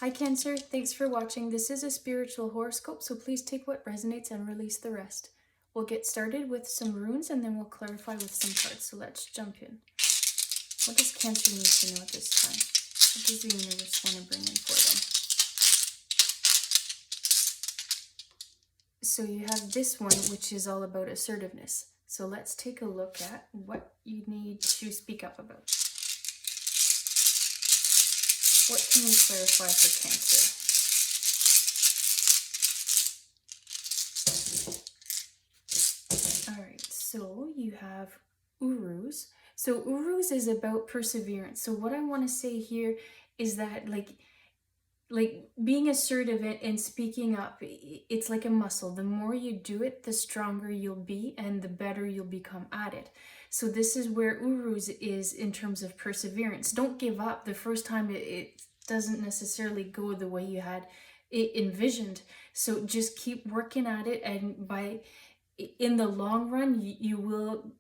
Hi Cancer, thanks for watching. This is a spiritual horoscope, so please take what resonates and release the rest. We'll get started with some runes and then we'll clarify with some cards, so let's jump in. What does Cancer need to know at this time? What does the universe want to bring in for them? So you have this one, which is all about assertiveness. So let's take a look at what you need to speak up about. What can we clarify for Cancer? Alright, so you have Urus. So Urus is about perseverance. So what I want to say here is that like being assertive and speaking up, it's like a muscle. The more you do it, the stronger you'll be and the better you'll become at it. So this is where Urus is in terms of perseverance. Don't give up. The first time it doesn't necessarily go the way you had it envisioned. So just keep working at it, and in the long run, you will,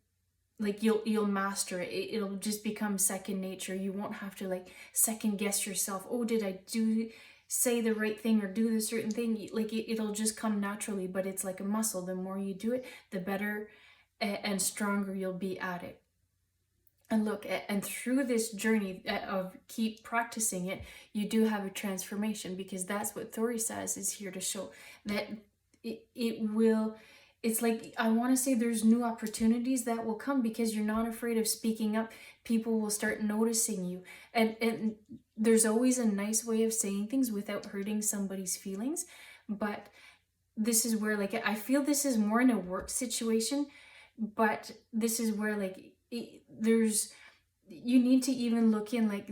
like, you'll master it. It'll just become second nature. You won't have to like second guess yourself. Oh, did I say the right thing or do the certain thing? Like it'll just come naturally, but it's like a muscle. The more you do it, the better and stronger you'll be at it. And look, and through this journey of keep practicing it, you do have a transformation, because that's what Taurus says is here to show, that it will, it's like, I want to say there's new opportunities that will come because you're not afraid of speaking up. People will start noticing you. And there's always a nice way of saying things without hurting somebody's feelings. But this is where, like, I feel this is more in a work situation, but this is where, like, you need to even look in, like,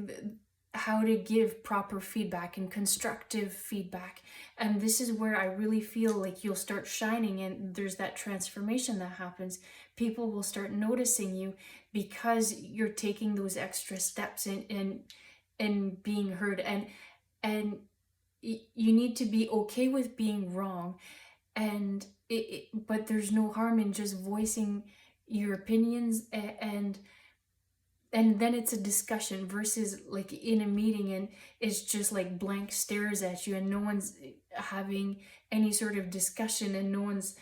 how to give proper feedback and constructive feedback. And this is where I really feel like you'll start shining, and there's that transformation that happens. People will start noticing you because you're taking those extra steps and being heard. And you need to be okay with being wrong, and but there's no harm in just voicing your opinions, and then it's a discussion versus like in a meeting and it's just like blank stares at you and no one's having any sort of discussion and no one's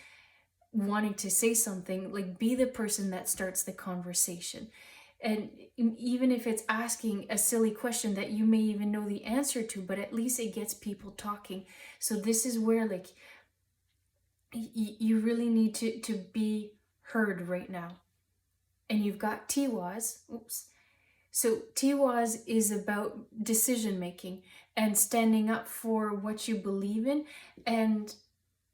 wanting to say something. Like, be the person that starts the conversation. And even if it's asking a silly question that you may even know the answer to, but at least it gets people talking. So this is where, like, you really need to be heard right now. And you've got Tiwaz. Oops. So Tiwaz is about decision making and standing up for what you believe in. And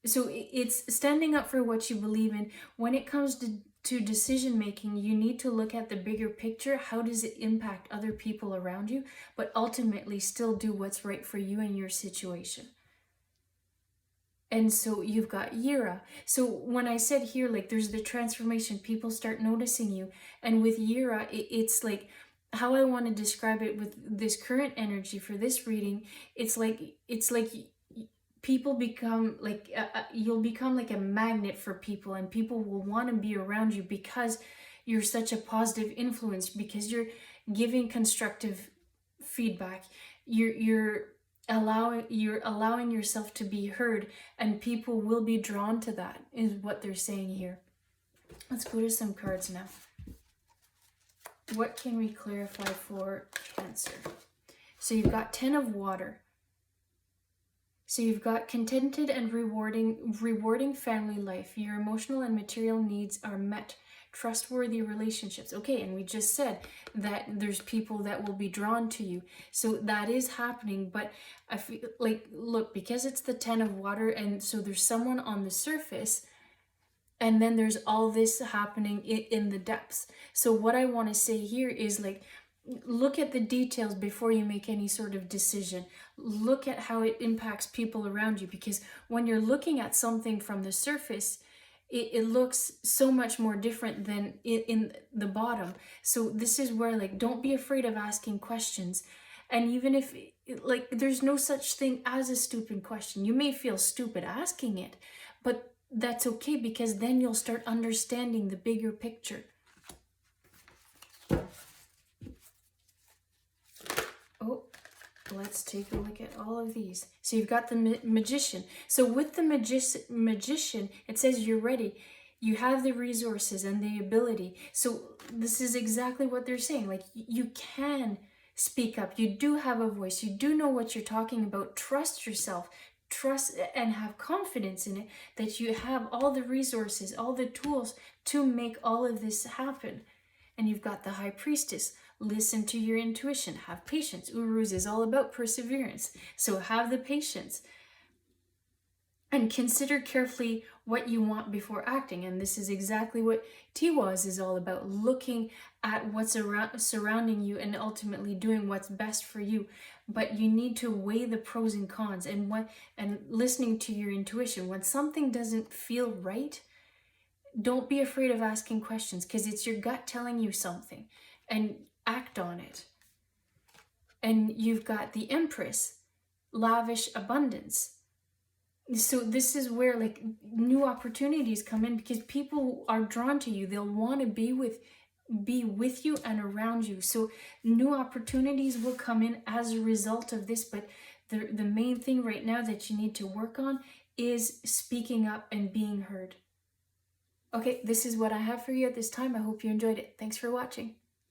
so it's standing up for what you believe in. When it comes to decision making, you need to look at the bigger picture. How does it impact other people around you? But ultimately still do what's right for you and your situation. And so you've got Yira. So when I said here, like, there's the transformation, people start noticing you. And with Yira, it's like, how I want to describe it with this current energy for this reading, it's like people become like, you'll become like a magnet for people, and people will want to be around you because you're such a positive influence, because you're giving constructive feedback. You're allowing yourself to be heard, and people will be drawn to that, is what they're saying here. Let's go to some cards now. What can we clarify for Cancer? So you've got 10 of Water. So you've got contented and rewarding family life. Your emotional and material needs are met. Trustworthy relationships. Okay, and we just said that there's people that will be drawn to you. So that is happening, but I feel like, look, because it's the 10 of Water, and so there's someone on the surface, and then there's all this happening in the depths. So what I want to say here is, like, look at the details before you make any sort of decision. Look at how it impacts people around you, because when you're looking at something from the surface, it looks so much more different than in the bottom. So this is where, like, don't be afraid of asking questions. And even if, like, there's no such thing as a stupid question. You may feel stupid asking it, but that's okay, because then you'll start understanding the bigger picture. Oh, Let's take a look at all of these. So you've got the magician. So with the magician, it says you're ready. You have the resources and the ability. So this is exactly what they're saying. Like, you can speak up. You do have a voice. You do know what you're talking about. Trust yourself. Trust and have confidence in it, that you have all the resources, all the tools to make all of this happen. And you've got the high priestess. Listen to your intuition. Have patience. Uruz is all about perseverance. So have the patience. And consider carefully what you want before acting. And this is exactly what Tiwaz is all about. Looking at what's surrounding you and ultimately doing what's best for you. But you need to weigh the pros and cons and listening to your intuition. When something doesn't feel right, don't be afraid of asking questions, because it's your gut telling you something, and act on it. And you've got the Empress, lavish abundance. So this is where like new opportunities come in, because people are drawn to you. They'll want to be with you and around you. So new opportunities will come in as a result of this. But the main thing right now that you need to work on is speaking up and being heard. Okay, this is what I have for you at this time. I hope you enjoyed it. Thanks for watching.